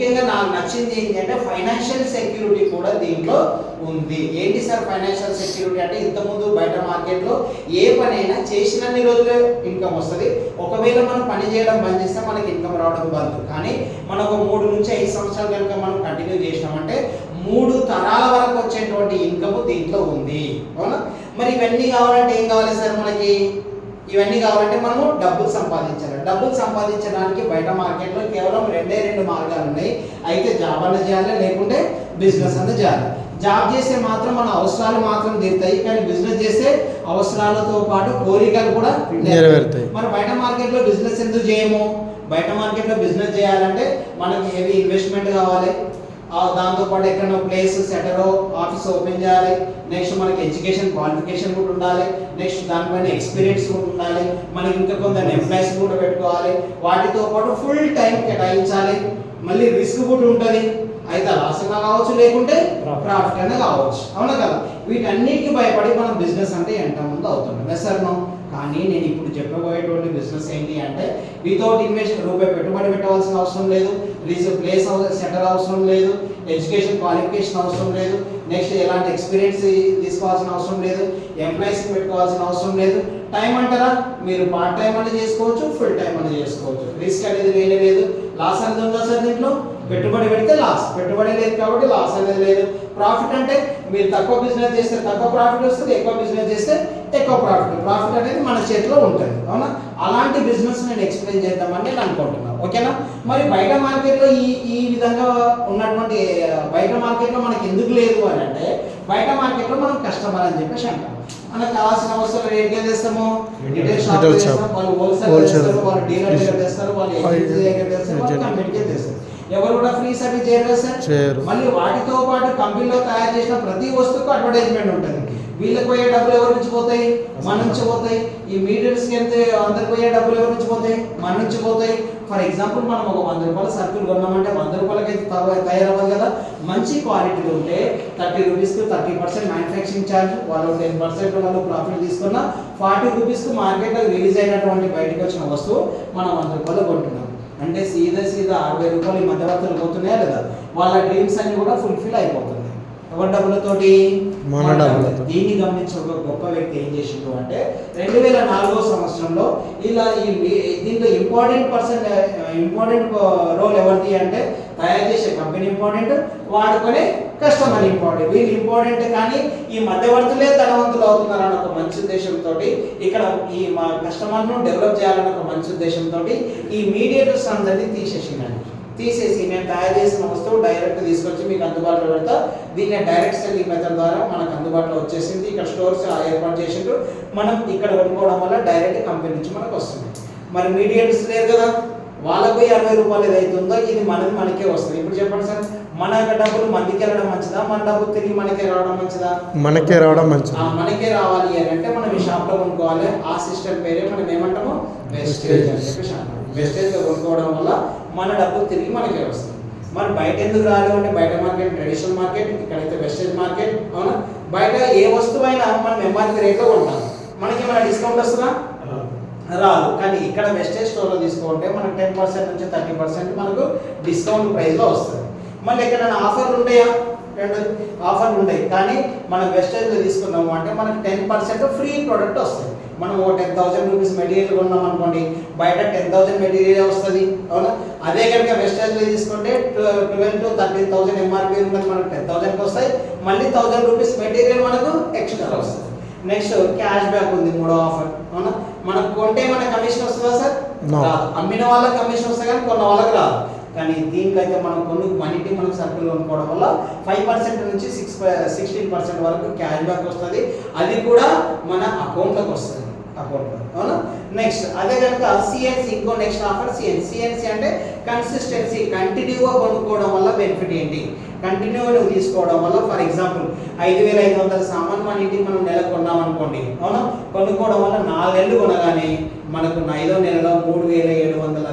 ముఖ్యంగా నాకు నచ్చింది ఏంటంటే ఫైనాన్షియల్ సెక్యూరిటీ కూడా దీంట్లో ఉంది. ఏంటి సార్ ఫైనాన్షియల్ సెక్యూరిటీ అంటే, ఇంతకుముందు బయట మార్కెట్లో ఏ పనైనా చేసినన్ని రోజులే ఇన్కమ్ వస్తుంది. ఒకవేళ మనం పని చేయడం బంద్ చేస్తే మనకి ఇన్కమ్ రావడం బంద్. కానీ మనకు 3 నుంచి 5 సంవత్సరాలు కనుక మనం కంటిన్యూ చేసినామంటే 3 తరాల వరకు వచ్చేటువంటి ఇన్కమ్ దీంట్లో ఉంది. అవునా? మరి ఇవన్నీ కావాలంటే ఏం కావాలి సార్ మనకి? ఇవన్నీ కావాలంటే మనము డబ్బులు సంపాదించాలి. డబ్బులు సంపాదించడానికి బయట మార్కెట్లో కేవలం 2 మార్గాలు ఉన్నాయి. అయితే జాబ్ అన్న చేయాలి, లేకుంటే బిజినెస్ అన్న చేయాలి. జాబ్ చేస్తే మాత్రం మన అవసరాలు మాత్రం తీరుతాయి, కానీ బిజినెస్ చేస్తే అవసరాలతో పాటు కోరికలు కూడా నెరవేరుతాయి. మరి బయట మార్కెట్లో బిజినెస్ ఎందుకు చేయము? బయట మార్కెట్లో బిజినెస్ చేయాలంటే మనకి హెవీ ఇన్వెస్ట్మెంట్ కావాలి. దాంతోపాటు ఎక్కడో ప్లేస్ సెటరో ఆఫీస్ ఓపెన్ చేయాలి. నెక్స్ట్ మనకి ఎడ్యుకేషన్ క్వాలిఫికేషన్ కూడా ఉండాలి. నెక్స్ట్ దానిపైన ఎక్స్పీరియన్స్ కూడా ఉండాలి. మనకి ఇంకా కొందరు ఎంప్లాయీస్ కూడా పెట్టుకోవాలి. వాటితో పాటు ఫుల్ టైం కేటాయించాలి. మళ్ళీ రిస్క్ కూడా ఉంటుంది. అయితే లాస్ అయినా కావచ్చు, లేకుంటే ప్రాఫిట్ అయినా కావచ్చు. అవునా కదా? వీటన్నిటికి భయపడి మనం బిజినెస్ అంటే ఎంత ముందు అవుతున్నాం. వెసర్నం. కానీ నేను ఇప్పుడు చెప్పబోయేటువంటి బిజినెస్ ఏంటి అంటే, వితౌట్ ఇన్వెస్ట్ రూపాయి పెట్టుబడి పెట్టవలసిన అవసరం లేదు, ప్లేస్ సెటర్ అవసరం లేదు, ఎడ్యుకేషన్ క్వాలిఫికేషన్ అవసరం లేదు, నెక్స్ట్ ఎలాంటి ఎక్స్పీరియన్స్ తీసుకోవాల్సిన అవసరం లేదు, ఎంప్లాయీస్ పెట్టుకోవాల్సిన అవసరం లేదు. టైం అంటారా, మీరు పార్ట్ టైం అనేది చేసుకోవచ్చు, ఫుల్ టైం అనేది చేసుకోవచ్చు. రిస్క్ అనేది లేనే లేదు. లాస్ అనేది ఉందా సార్ దీంట్లో? పెట్టుబడి పెడితే లాస్, పెట్టుబడి లేదు కాబట్టి లాస్ అనేది లేదు. ప్రాఫిట్ అంటే మీరు తక్కువ బిజినెస్ చేస్తే తక్కువ ప్రాఫిట్ వస్తుంది, ఎక్కువ బిజినెస్ చేస్తే ఎక్కువ ప్రాఫిట్. ప్రాఫిట్ అనేది మన చేతిలో ఉంటుంది. అవునా? అలాంటి బిజినెస్ నేను ఎక్స్ప్లెయిన్ చేద్దామని నేను అనుకుంటున్నాను. ఓకేనా? మరి బయట మార్కెట్లో ఈ విధంగా ఉన్నటువంటి బయట మార్కెట్లో మనకి ఎందుకు లేదు అని అంటే, బయట మార్కెట్లో మనం కస్టమర్ అని చెప్పేసి అంటాం. మనకు కావాల్సిన అవసరం ఏంటి చేస్తాము? రిటైల్ షాప్ చేస్తాం, వాళ్ళు హోల్సేల్ చేస్తారు, వాళ్ళు డీలర్ దగ్గర చేస్తారు, వాళ్ళు ఏజెన్సీ దగ్గర చేస్తారు, వాళ్ళు కంపెనీకి చేస్తారు. ఎవరు కూడా ఫ్రీ సర్వీస్ చేయరు సార్. మళ్ళీ వాటితో పాటు కంపెనీలో తయారు చేసిన ప్రతి వస్తువుకు అడ్వర్టైజ్మెంట్ ఉంటుంది. వీళ్ళకి పోయే డబ్బులు ఎవరి నుంచి పోతాయి? మన నుంచి పోతాయి. ఈ మీడియర్స్కి వెళ్తే అందరికి పోయే డబ్బులు ఎవరి నుంచి పోతాయి? మన నుంచి పోతాయి. ఫర్ ఎగ్జాంపుల్ మనం ఒక 100 రూపాయల సర్కిల్ కొన్నామంటే 100 రూపాయలకి తయారవ్వదు కదా. మంచి క్వాలిటీలో ఉంటే 30 రూపీస్కి 30% మ్యానుఫ్యాక్చరింగ్ ఛార్జ్, వాళ్ళు 10% వాళ్ళు ప్రాఫిట్ తీసుకున్న 40 రూపీస్కి మార్కెట్లో రిలీజ్ అయినటువంటి బయటకు వచ్చిన వస్తువు మనం 100 రూపాయలు కొంటున్నాం. అంటే సీదా 60 రూపాయలు ఈ మధ్యవర్తులు పోతున్నాయా లేదా? వాళ్ళ డ్రీమ్స్ అన్ని కూడా ఫుల్ఫిల్ అయిపోతుంది. ఎవరి డబ్బులతోటి? మన డబ్బులతో. దీన్ని గమనించిన ఒక గొప్ప వ్యక్తి ఏం చేసిండు అంటే, 2004 సంవత్సరంలో ఇలా దీంట్లో ఇంపార్టెంట్ రోల్ ఎవరిది అంటే, తయారు చేసే కంపెనీ ఇంపార్టెంట్, వాడుకునే కస్టమర్ ఇంపార్టెంట్. వీళ్ళు ఇంపార్టెంట్, కానీ ఈ మధ్యవర్తులే ధనవంతులు అవుతున్నారు అన్న ఒక మంచి ఉద్దేశంతో, ఇక్కడ ఈ మా కస్టమర్ను డెవలప్ చేయాలన్న ఒక మంచి ఉద్దేశంతో ఈ మీడియేటర్స్ అందరినీ తీసేసి నేను తయారు చేసిన వస్తువు డైరెక్ట్ తీసుకొచ్చి మీకు అందుబాటులో పెడతా. దీన్ని డైరెక్ట్ సెల్లింగ్ మెథడ్ ద్వారా మనకు అందుబాటులో వచ్చేసింది. ఇక్కడ స్టోర్స్ ఏర్పాటు చేసిండ్రు. మనం ఇక్కడ కొనుక్కోవడం వల్ల డైరెక్ట్ కంపెనీ నుంచి మనకు వస్తుంది. మరి మీడియేటర్స్ లేరు కదా, వాళ్ళకు 60 రూపాయలు ఏదైతుందో ఇది మనకే వస్తుంది. ఇప్పుడు చెప్పండి సార్, మన డబ్బులు మందికి వెళ్ళడం మంచిదా, మన డబ్బులు తిరిగి మనకే రావడం మంచిదా? మనకే రావడం మంచిది. మనకే రావాలి అని అంటే మనం ఈ షాప్లో కొనుక్కోవాలి. ఆ సిస్టమ్ పేరే మనం ఏమంటాము? వెస్టేజ్ అని చెప్పేసి అంటాం. వెస్టేజ్లో కొనుక్కోవడం వల్ల మన డబ్బులు తిరిగి మనకే వస్తుంది. మరి బయట ఎందుకు రాలేదు అంటే, బయట మార్కెట్ ట్రెడిషనల్ మార్కెట్, ఇక్కడైతే వెస్టేజ్ మార్కెట్. అవునా? బయట ఏ వస్తువు అయినా మనం ఎంఆర్పీ రేట్లో కొంటాం, మనకి ఏమైనా డిస్కౌంట్ వస్తుందా? రాదు. కానీ ఇక్కడ వెస్టేజ్ స్టోర్లో తీసుకుంటే మనకు 10% నుంచి 30% మనకు డిస్కౌంట్ ప్రైస్లో వస్తుంది. మళ్ళీ ఎక్కడైనా ఆఫర్లు ఉంటాయా? 2 ఆఫర్లు ఉంటాయి. కానీ మనం వెస్టేజ్లో తీసుకున్నాము అంటే మనకు 10% ఫ్రీ ప్రోడక్ట్ వస్తుంది. మనం 10,000 రూపీస్ మెటీరియల్ కొన్నాం అనుకోండి, బయట 10,000 మెటీరియల్ వస్తుంది. అవునా? అదే కనుక వెస్టేజ్లో తీసుకుంటే 12,000 to 13,000 ఎంఆర్పీ ఉన్నది మనకు 10,000కి వస్తాయి. మళ్ళీ 1,000 రూపీస్ మెటీరియల్ మనకు ఎక్స్ట్రా వస్తుంది. నెక్స్ట్ క్యాష్ బ్యాక్ ఉంది, 3వ ఆఫర్. అవునా? మనకు కొంటే మన కమిషన్ వస్తుందా సార్? రాదు. అమ్మిన వాళ్ళకి కమిషన్ వస్తుంది, కానీ కొన్న వాళ్ళకి రాదు. కానీ దీనికైతే మనం మనకి సర్కిల్ కొనుక్కోవడం వల్ల 5% నుంచి 16% వరకు క్యాష్ బ్యాక్ వస్తుంది. అది కూడా మన అకౌంట్లోకి వస్తుంది. అవునా? నెక్స్ట్ అదే కనుక సిఎన్సి, ఇంకో నెక్స్ట్ ఆఫర్ సిఎన్సి అంటే కన్సిస్టెన్సీ. కంటిన్యూగా కొనుక్కోవడం వల్ల బెనిఫిట్ ఏంటి? కంటిన్యూగా తీసుకోవడం వల్ల, ఫర్ ఎగ్జాంపుల్ 5,500 సామాన్ మన ఇంటికి మనం నెలకు కొన్నాం అనుకోండి. అవునా? కొనుక్కోవడం వల్ల 4 నెలలు కొనగానే మనకు 5వ నెలలో 3,760